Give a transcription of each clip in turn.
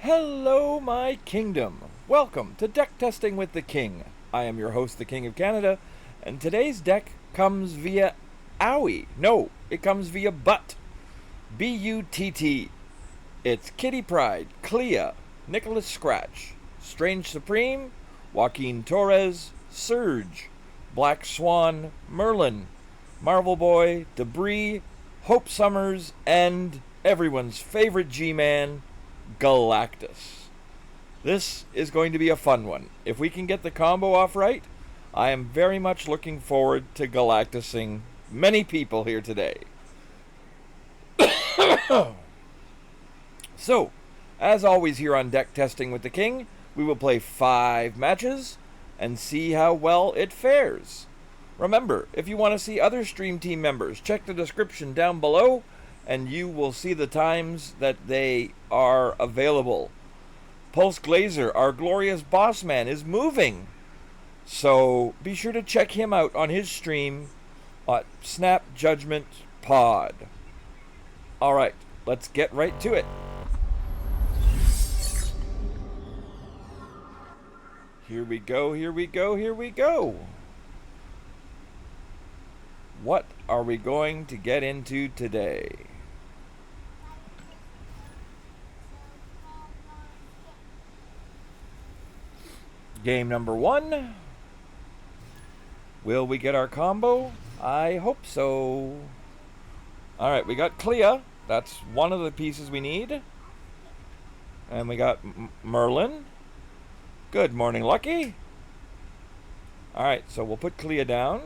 Hello, my kingdom. Welcome to Deck Testing with the King. I am your host, the King of Canada, and today's deck comes via Owie. No, it comes via Butt. B-U-T-T. It's Kitty Pryde, Clea, Nicholas Scratch, Strange Supreme, Joaquin Torres, Surge, Black Swan, Merlin, Marvel Boy, Debris, Hope Summers, and everyone's favorite G-Man, Galactus. This is going to be a fun one. If we can get the combo off right, I am very much looking forward to Galactusing many people here today. So, as always here on Deck Testing with the King, we will play 5 matches and see how well it fares. Remember, if you want to see other Stream Team members, check the description down below and you will see the times that they are available. Pulse Glazer, our glorious boss man, is moving. So be sure to check him out on his stream at Snap Judgment Pod. Alright, let's get right to it. Here we go, here we go, here we go. What are we going to get into today? Game number 1. Will we get our combo? I hope so. Alright, we got Clea. That's one of the pieces we need. And we got Merlin. Good morning, Lucky. Alright, so we'll put Clea down.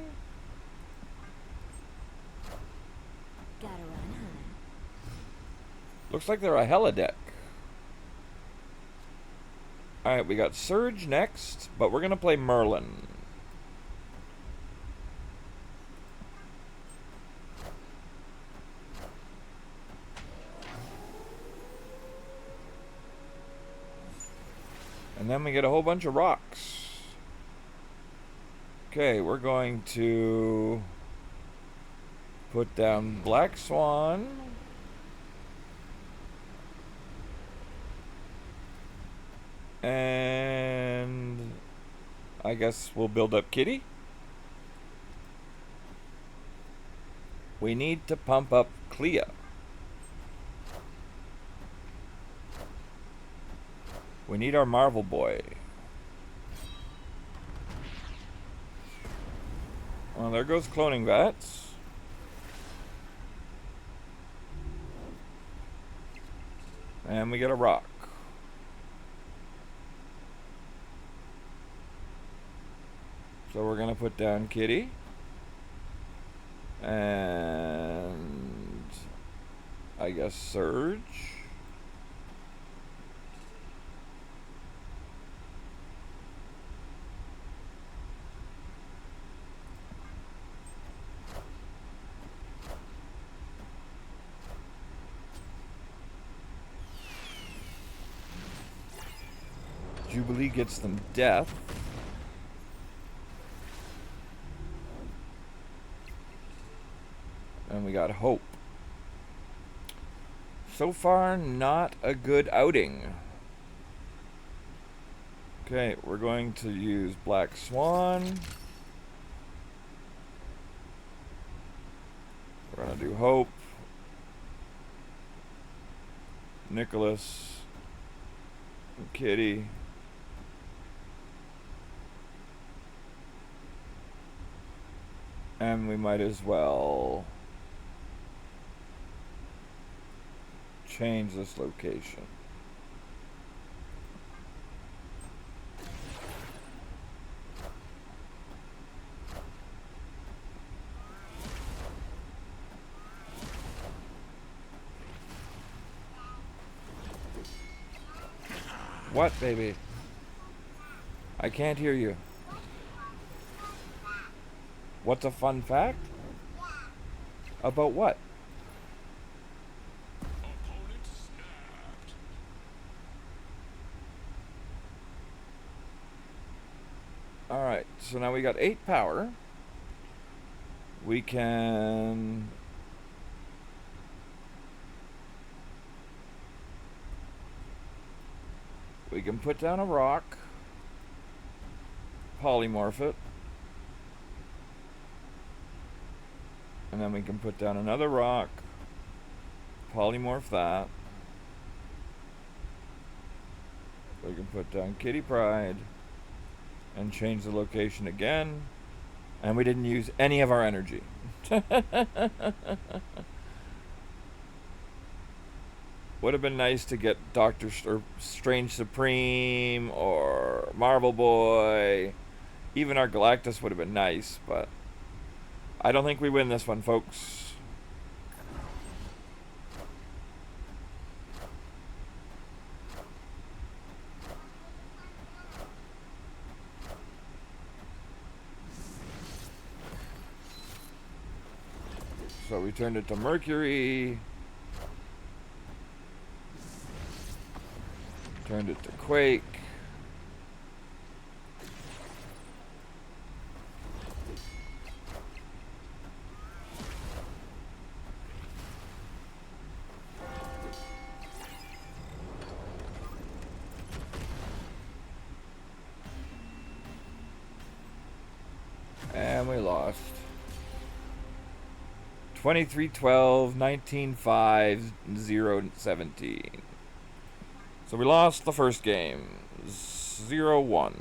Gotta run, huh? Looks like they're a hella deck. Alright, we got Surge next, but we're going to play Merlin. And then we get a whole bunch of rocks. Okay, we're going to put down Black Swan. And I guess we'll build up Kitty. We need to pump up Clea. We need our Marvel Boy. Well, there goes Cloning Vats. And we get a rock. So we're going to put down Kitty. And I guess Surge. Jubilee gets them death. And we got Hope. So far, not a good outing. Okay, we're going to use Black Swan. We're going to do Hope. Nicholas. And Kitty. And we might as well change this location. What, baby? I can't hear you. What's a fun fact? About what? Alright, so now we got 8 power. We can We can put down a rock, polymorph it, and then we can put down another rock, polymorph that. We can put down Kitty Pride and change the location again, and we didn't use any of our energy. Would have been nice to get or Strange Supreme or Marble Boy. Even our Galactus would have been nice, but I don't think we win this one, folks. So we turned it to Mercury. Turned it to Quake. And we lost. 23-12, 19-5, 0-17. So we lost the first game. 0-1.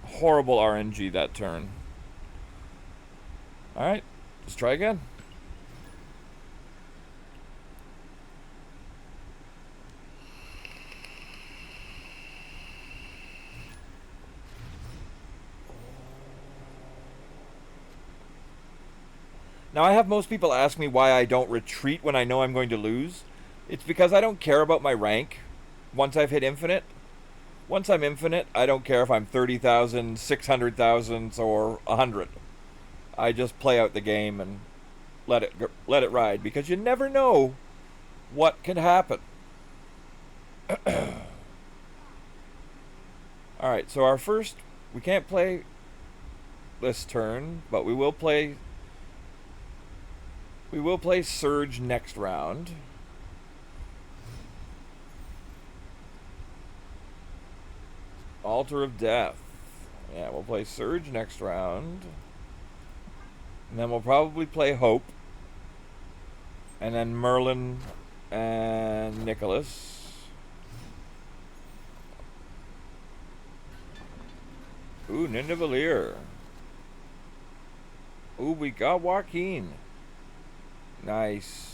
Horrible RNG that turn. Alright, let's try again. Now, I have most people ask me why I don't retreat when I know I'm going to lose. It's because I don't care about my rank once I've hit infinite. Once I'm infinite, I don't care if I'm 30,000, 600,000, or 100. I just play out the game and let it ride, because you never know what can happen. Alright, so our first... We can't play this turn, but we will play... We will play Surge next round. Altar of Death. Yeah, we'll play Surge next round. And then we'll probably play Hope. And then Merlin and Nicholas. Ooh, Nidavellir. Ooh, we got Joaquin. Nice.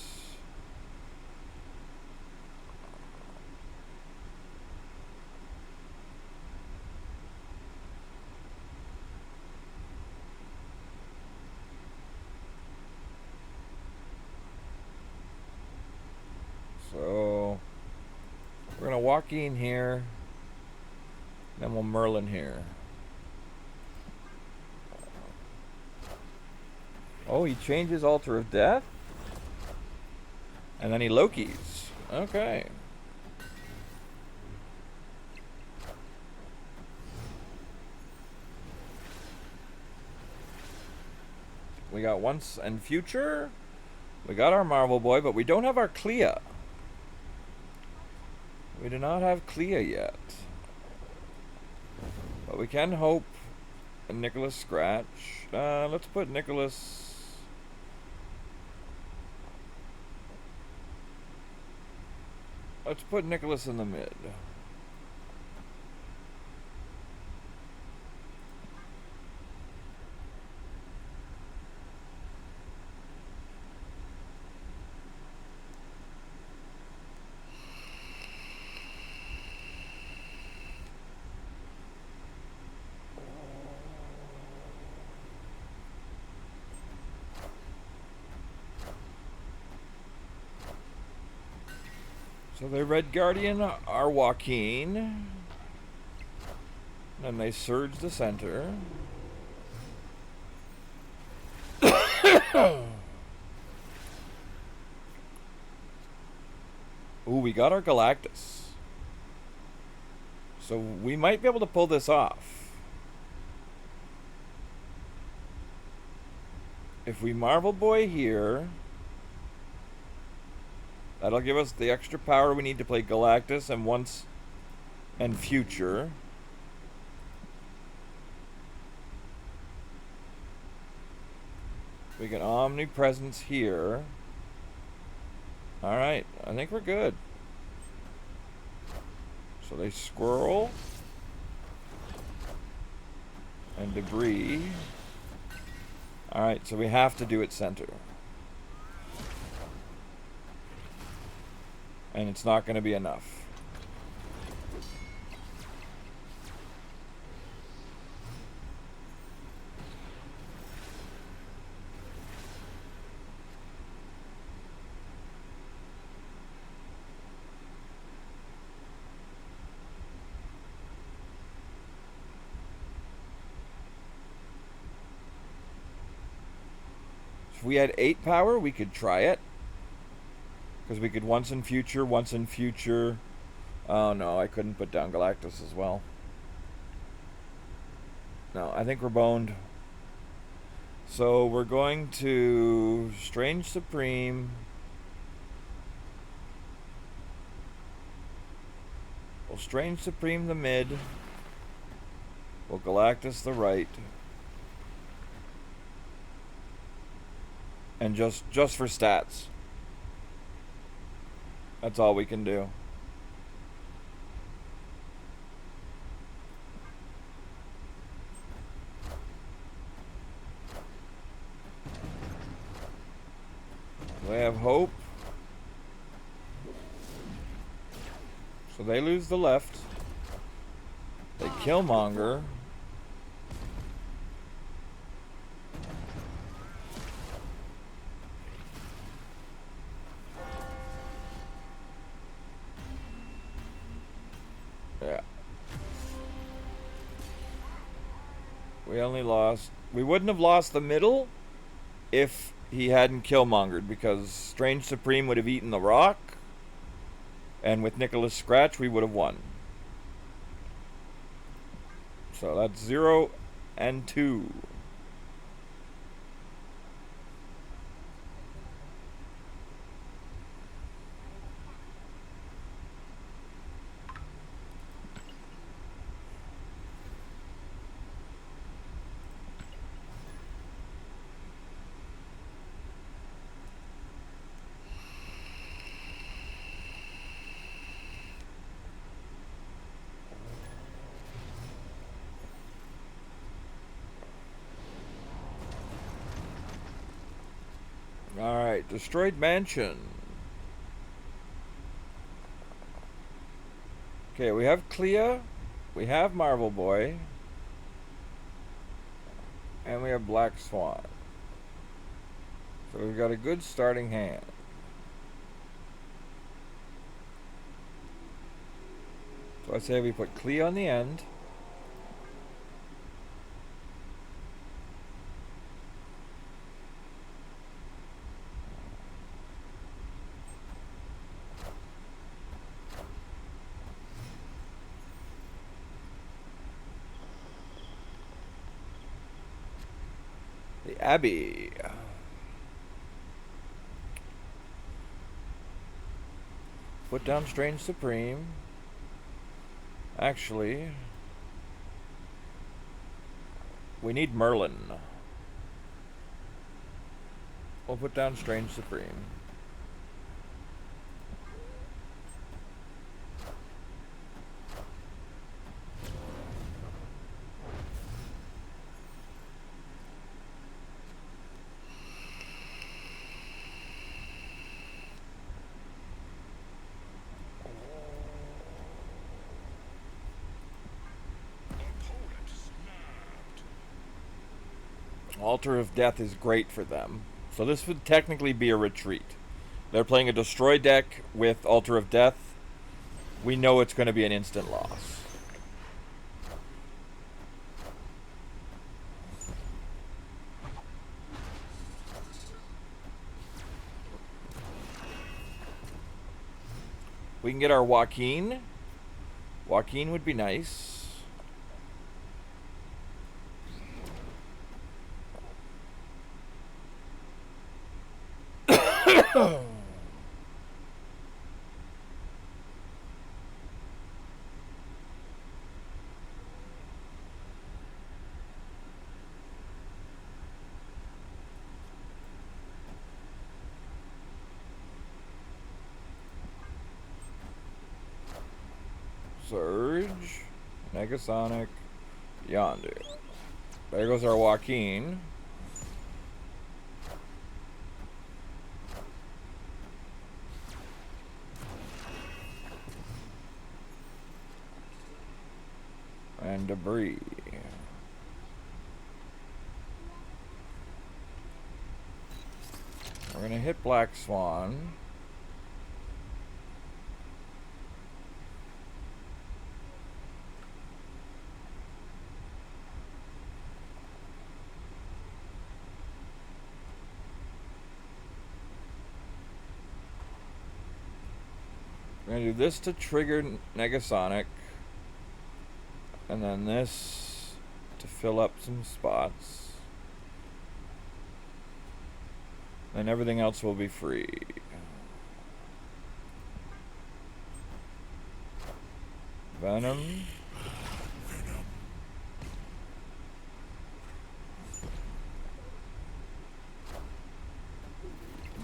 So we're gonna Joaquin here. Then we'll Merlin here. Oh, he changes Altar of Death? And then he Loki's. Okay. We got Once and Future. We got our Marble Boy, but we don't have our Clea. We do not have Clea yet. But we can Hope and Nicholas Scratch. Let's put Nicholas... Let's put Nicholas in the mid. So they Red Guardian are Joaquin. And then they Surge the center. Ooh, we got our Galactus. So we might be able to pull this off. If we Marble Boy here... That'll give us the extra power we need to play Galactus and once and future. We get Omnipresence here. Alright, I think we're good. So they Squirrel. And Debris. Alright, so we have to do it center. And it's not going to be enough. If we had 8 power, we could try it. Because we could once in future. Oh no, I couldn't put down Galactus as well. No, I think we're boned. So we're going to Strange Supreme. We'll Strange Supreme the mid. We'll Galactus the right. And just for stats. That's all we can do. They have hope. So they lose the left. They Killmonger. Yeah. We only lost... We wouldn't have lost the middle if he hadn't Killmongered, because Strange Supreme would have eaten the rock, and with Nicholas Scratch we would have won. So that's 0 and 2. Alright, Destroyed Mansion. Okay, we have Clea, we have Marvel Boy, and we have Black Swan. So we've got a good starting hand. So I say we put Clea on the end. The Abbey. Put down Strange Supreme. Actually, we need Merlin. We'll put down Strange Supreme. Altar of Death is great for them. So this would technically be a retreat. They're playing a destroy deck with Altar of Death. We know it's going to be an instant loss. We can get our Joaquin. Joaquin would be nice. Surge, Negasonic, Yondu. There goes our Joaquin. And Debris. We're gonna hit Black Swan. We're gonna do this to trigger Negasonic, and then this to fill up some spots. And everything else will be free. Venom.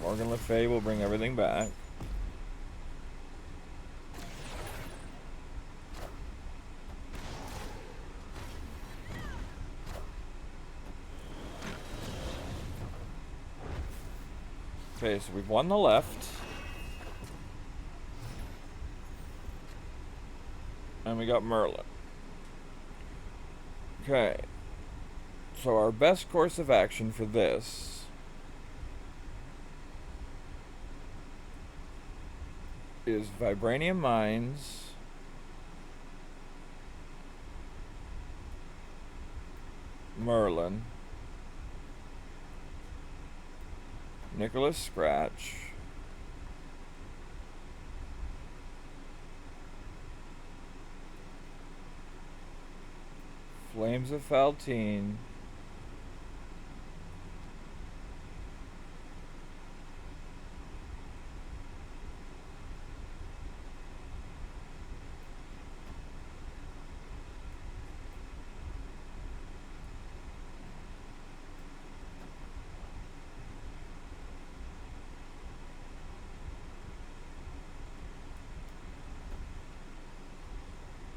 Morgan Le Fay will bring everything back. Okay, so we've won the left. And we got Merlin. Okay. So our best course of action for this is Vibranium Mines, Merlin, Nicholas Scratch, Flames of Faltine,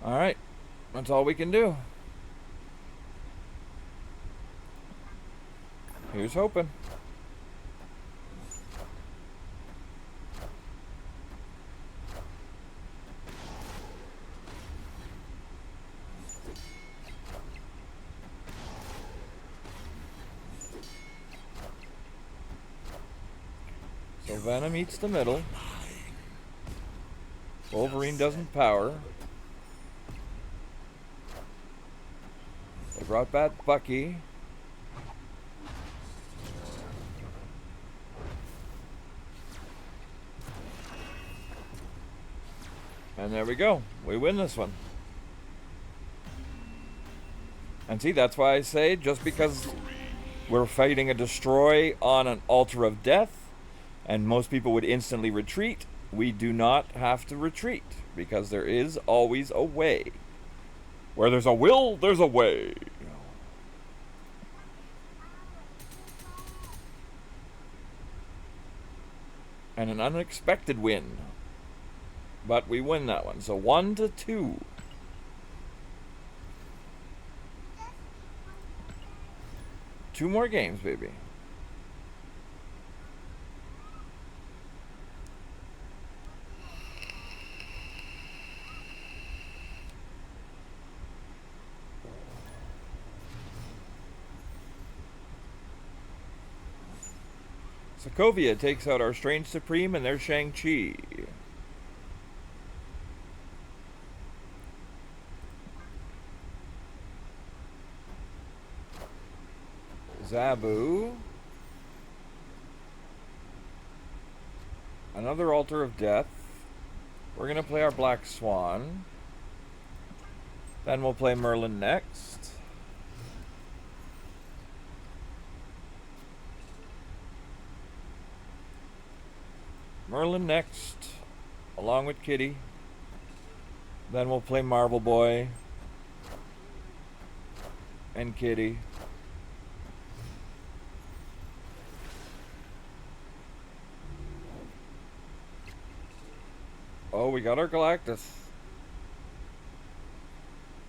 Alright, that's all we can do. Here's hoping. So Venom eats the middle. Wolverine doesn't power. They brought back Bucky. And there we go. We win this one. And see, that's why I say, just because we're fighting a destroy on an altar of death, and most people would instantly retreat, we do not have to retreat, because there is always a way. Where there's a will, there's a way. And an unexpected win. But we win that one. So 1-2. Two more games, baby. Sokovia takes out our Strange Supreme and their Shang-Chi. Zabu. Another Altar of Death. We're going to play our Black Swan. Then we'll play Merlin next. Merlin next, along with Kitty. Then we'll play Marvel Boy and Kitty. Oh, we got our Galactus.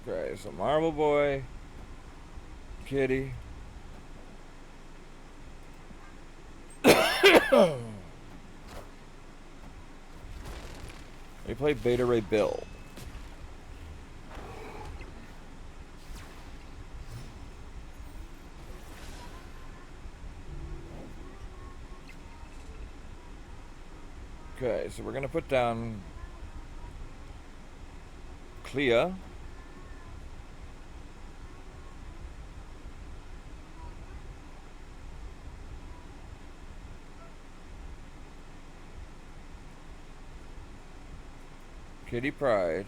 Okay, so Marble Boy, Kitty. We play Beta Ray Bill. Okay, so we're gonna put down Clea. Kitty Pride.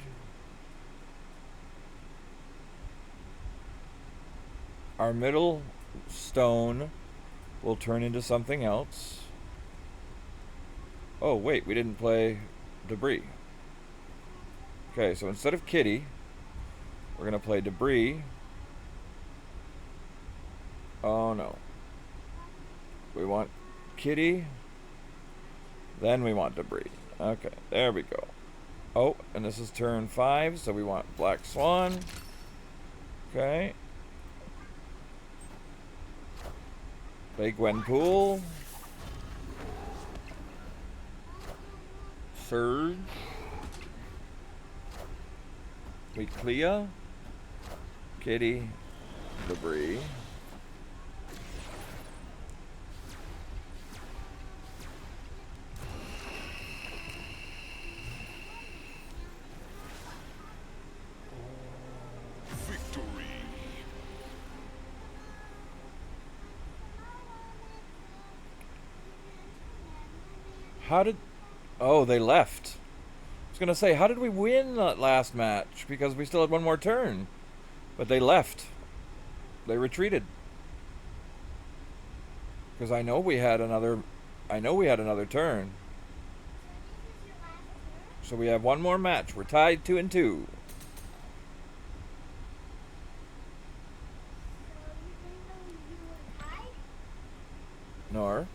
Our middle stone will turn into something else. Oh, wait, we didn't play Debris. Okay, so instead of Kitty, we're going to play Debris. Oh, no. We want Kitty. Then we want Debris. Okay, there we go. Oh, and this is turn 5, so we want Black Swan. Okay. Play Gwenpool. Surge. We Clea. Kitty. Debris. How did... Oh, they left. I was going to say, how did we win that last match? Because we still had one more turn. But they left. They retreated. Because I know we had another... I know we had another turn. So we have one more match. We're tied 2-2. Nor.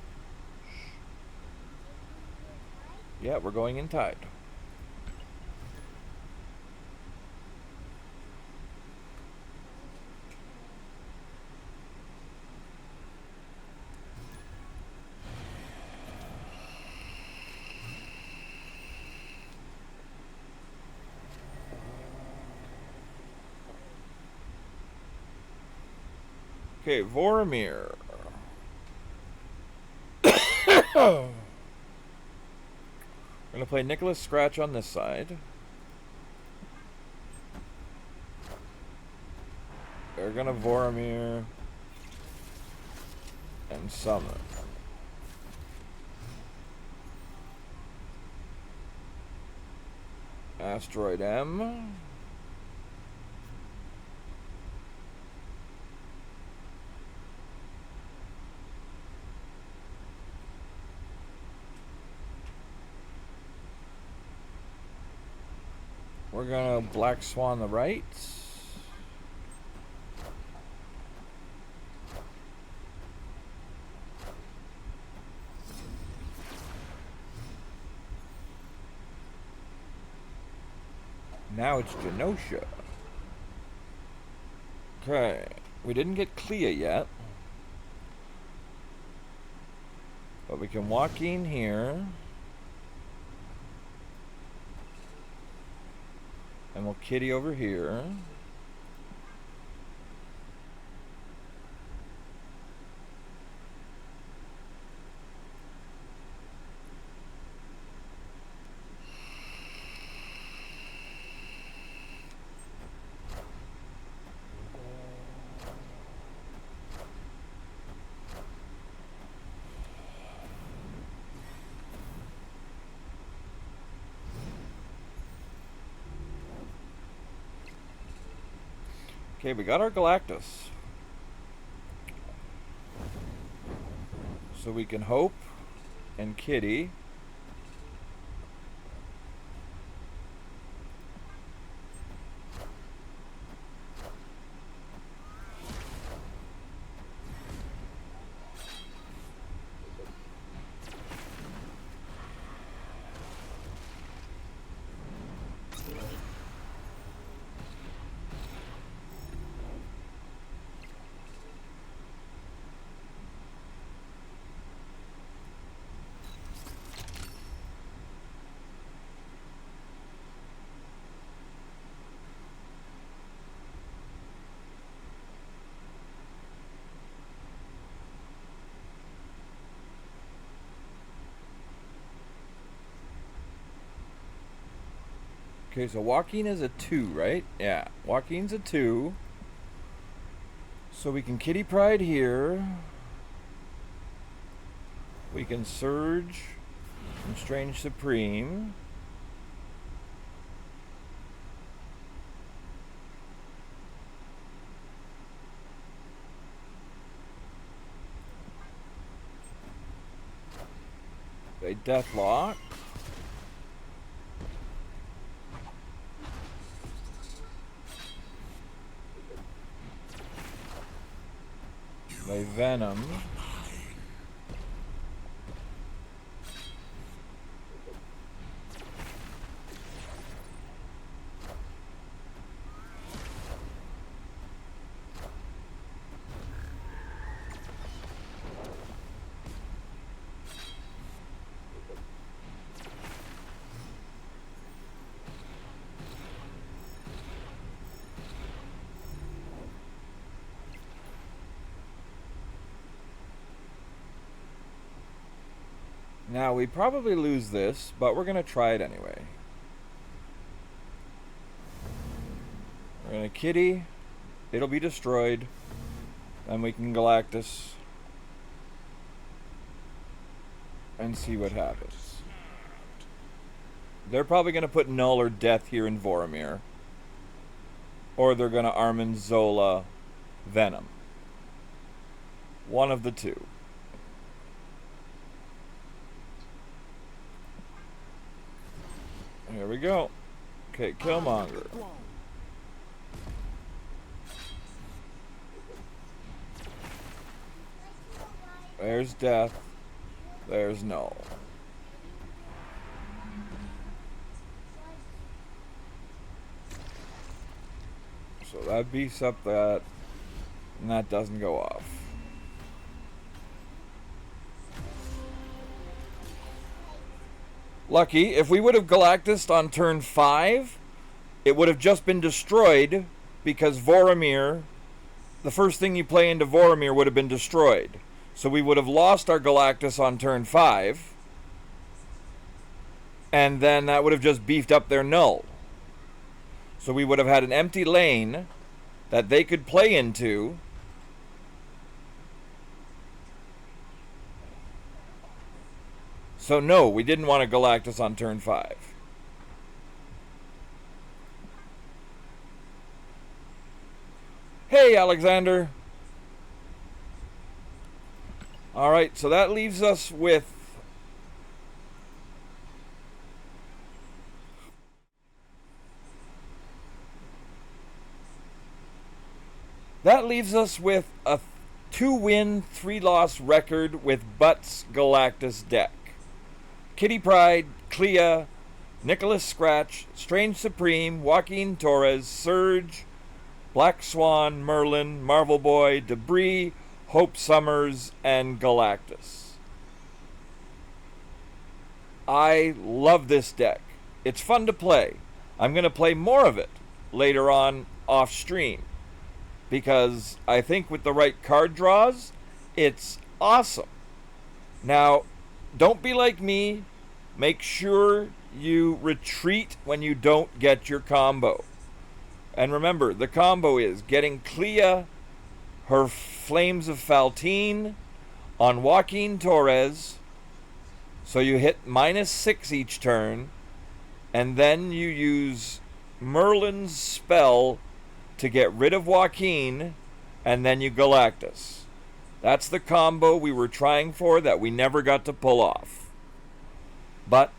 Yeah, we're going in tied. Okay, Voromir. We're gonna play Nicholas Scratch on this side. They're gonna Voromir and summon. Asteroid M. We're gonna Black Swan the right. Now it's Genosha. Okay, we didn't get Clea yet. But we can walk in here. And we'll Kitty over here. Okay, we got our Galactus. So we can Hope and Kitty. Okay, so Joaquin is a 2, right? Yeah, Joaquin's a 2. So we can Kitty Pryde here. We can Surge and Strange Supreme. They Deathlock. They Venom. Now, we probably lose this, but we're going to try it anyway. We're going to Kitty. It'll be destroyed. Then we can Galactus. And see what happens. They're probably going to put Null or Death here in Voromir. Or they're going to Armin, Zola, Venom. One of the two. Here we go. Okay, Killmonger. There's Death. There's Null. So that beefs up that, and that doesn't go off. Lucky, if we would have Galactus on turn 5, it would have just been destroyed because Voromir, the first thing you play into Voromir would have been destroyed. So we would have lost our Galactus on turn 5, and then that would have just beefed up their Null. So we would have had an empty lane that they could play into. So no, we didn't want a Galactus on turn 5. Hey, Alexander. Alright, so that leaves us with... That leaves us with a 2-win, 3-loss record with Butt's Galactus deck. Kitty Pryde, Clea, Nicholas Scratch, Strange Supreme, Joaquin Torres, Surge, Black Swan, Merlin, Marvel Boy, Debris, Hope Summers, and Galactus. I love this deck. It's fun to play. I'm going to play more of it later on off stream because I think with the right card draws, it's awesome. Now, don't be like me. Make sure you retreat when you don't get your combo. And remember, the combo is getting Clea her Flames of Faltine on Joaquin Torres. So you hit -6 each turn. And then you use Merlin's spell to get rid of Joaquin. And then you Galactus. That's the combo we were trying for that we never got to pull off. But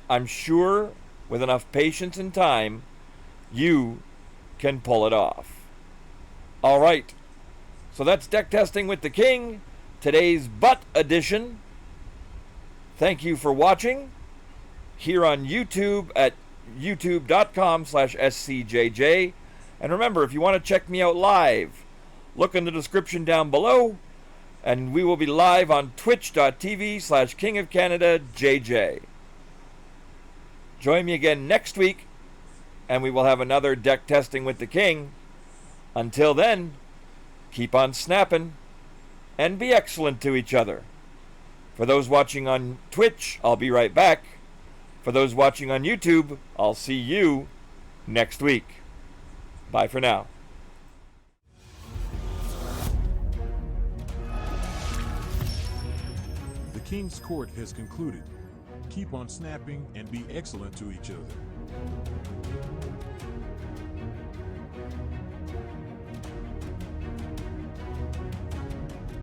I'm sure with enough patience and time, you can pull it off. All right. So that's Deck Testing with the King, today's Butt edition. Thank you for watching here on YouTube at youtube.com/scjj. And remember, if you want to check me out live, look in the description down below, and we will be live on twitch.tv/KingofCanadaJJ. Join me again next week, and we will have another Deck Testing with the King. Until then, keep on snapping, and be excellent to each other. For those watching on Twitch, I'll be right back. For those watching on YouTube, I'll see you next week. Bye for now. The King's Court has concluded. Keep on snapping and be excellent to each other.